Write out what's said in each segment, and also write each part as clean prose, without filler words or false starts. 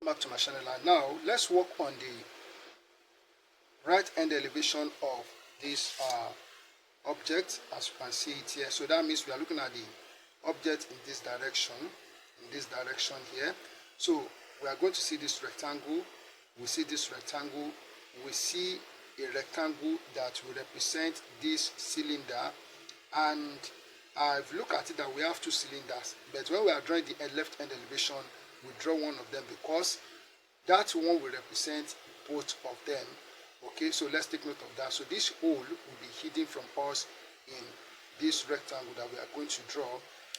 Back to my channel, and now let's work on the right hand elevation of this object. As you can see it here, so that means we are looking at the object in this direction, here. So we are going to see this rectangle. We see this rectangle. We see a rectangle that will represent this cylinder, and I've looked at it that we have two cylinders, but when we are drawing the left hand elevation, we draw one of them because that one will represent both of them. Okay, so let's take note of that. So this hole will be hidden from us in this rectangle that we are going to draw.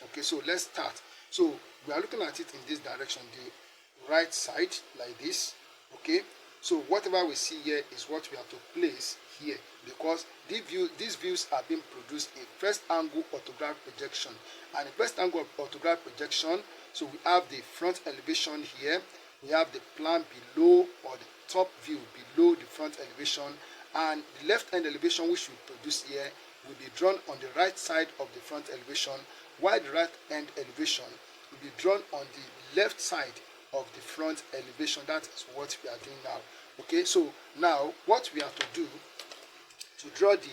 Okay, so let's start. So we are looking at it in this direction, the right side, like this. Okay, so whatever we see here is what we have to place here, because these views are being produced in first angle orthographic projection. And in first angle orthographic projection, so we have the front elevation here, we have the plan below, or the top view below the front elevation, and the left hand elevation which we produce here will be drawn on the right side of the front elevation, while the right hand elevation will be drawn on the left side of the front elevation. That is what we are doing now. Okay, so now what we have to do to draw the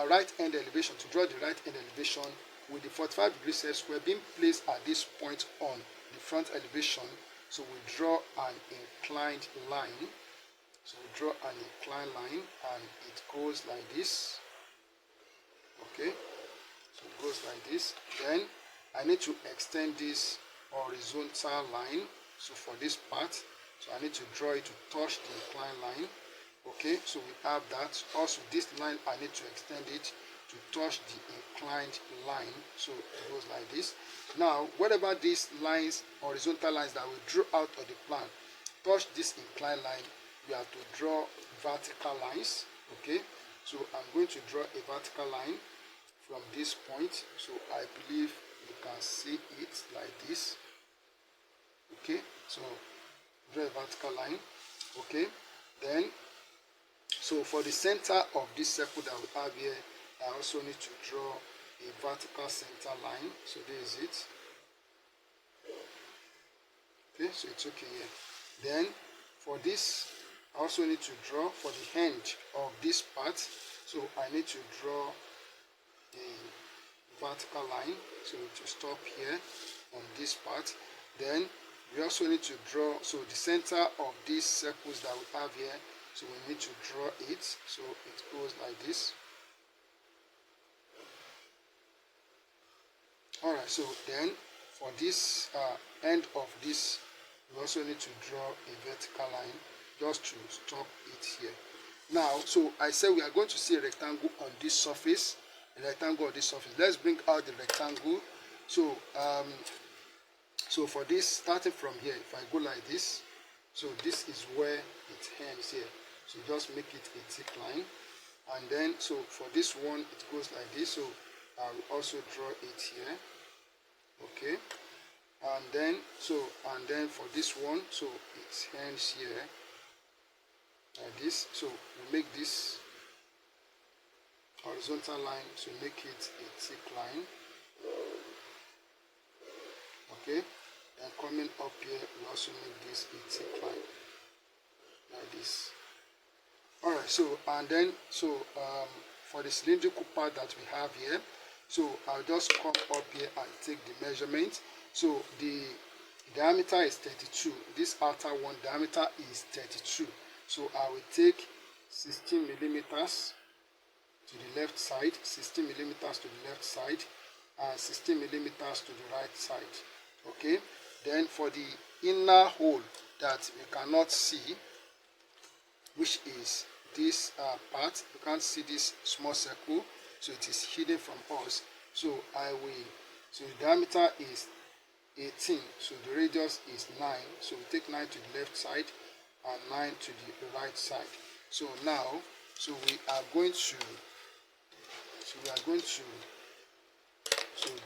right hand elevation, with the 45 degrees set square being placed at this point on the front elevation, so we draw an inclined line. So we draw an inclined line, and it goes like this. Okay, so it goes like this. Then I need to extend this horizontal line. So for this part, so I need to draw it to touch the inclined line. Okay, so we have that. Also, this line I need to extend it to touch the inclined line. So it goes like this. Now, whatever these lines, horizontal lines that we drew out of the plan, touch this inclined line, we have to draw vertical lines. Okay, so I'm going to draw a vertical line from this point. So I believe you can see it like this. Okay, so draw a vertical line. Okay, then so for the center of this circle that we have here, I also need to draw a vertical center line. So this is it. Okay, so it's okay here. Then for this, I also need to draw for the end of this part. So I need to draw a vertical line. So to stop here on this part. Then we also need to draw, so the center of these circles that we have here, so we need to draw it. So it goes like this. Alright, so then for this end of this, we also need to draw a vertical line just to stop it here. Now, so I said we are going to see a rectangle on this surface, Let's bring out the rectangle. So so for this, starting from here, if I go like this, so this is where it ends here. So just make it a thick line, and then so for this one it goes like this. So I will also draw it here. Okay, and then for this one, so it ends here like this. So we make this horizontal line, so make it a thick line. Okay, and coming up here, we also make this a thick line like this. Alright, so and then for the cylindrical part that we have here, so I'll just come up here and take the measurement. So the diameter is 32. This outer one diameter is 32. So I will take 16 millimeters to the left side, 16 millimeters to the left side, and 16 millimeters to the right side. Okay, then for the inner hole that we cannot see, which is this part, you can't see this small circle, so it is hidden from us. So so the diameter is 18, so the radius is 9. So we take 9 to the left side and 9 to the right side. So now, so we are going to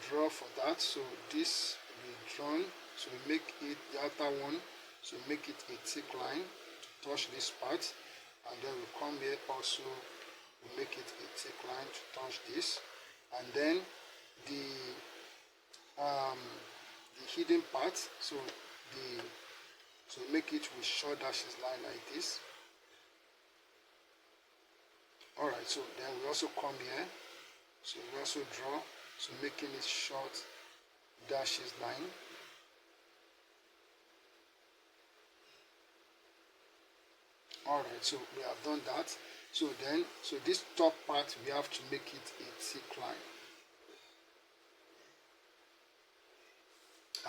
draw for that. So this will be drawn. So we make it the outer one. So make it a thick line to touch this part, and then we come here also. We make it a thick line to touch this, and then the hidden part. So the make it with short dashes line like this. Alright, so then we also come here, so we also draw, so making it short dashes line. Alright, so we have done that. So then, so this top part, we have to make it a thick line.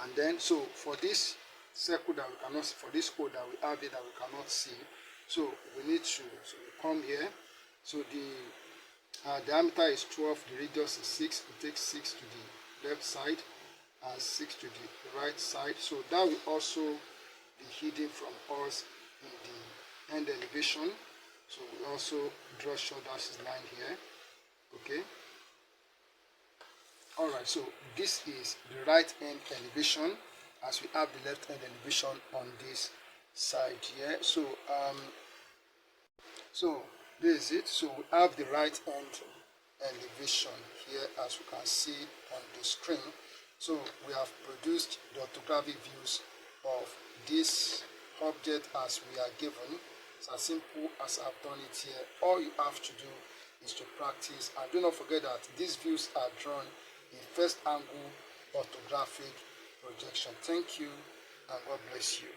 And then, so for this circle that we cannot, for this code that we have here that we cannot see, so we need to, so we come here, so the diameter is 12, the radius is 6, we take 6 to the left side and 6 to the right side, so that will also be hidden from us in the end elevation. So we also draw short dashes line here. Okay. Alright, so this is the right end elevation as we have the left hand elevation on this side here. So this is it. So we have the right hand elevation here as you can see on the screen. So we have produced the orthographic views of this object as we are given. It's as simple as I've done it here. All you have to do is to practice, and do not forget that these views are drawn in first angle orthographic projection. Thank you and God bless you.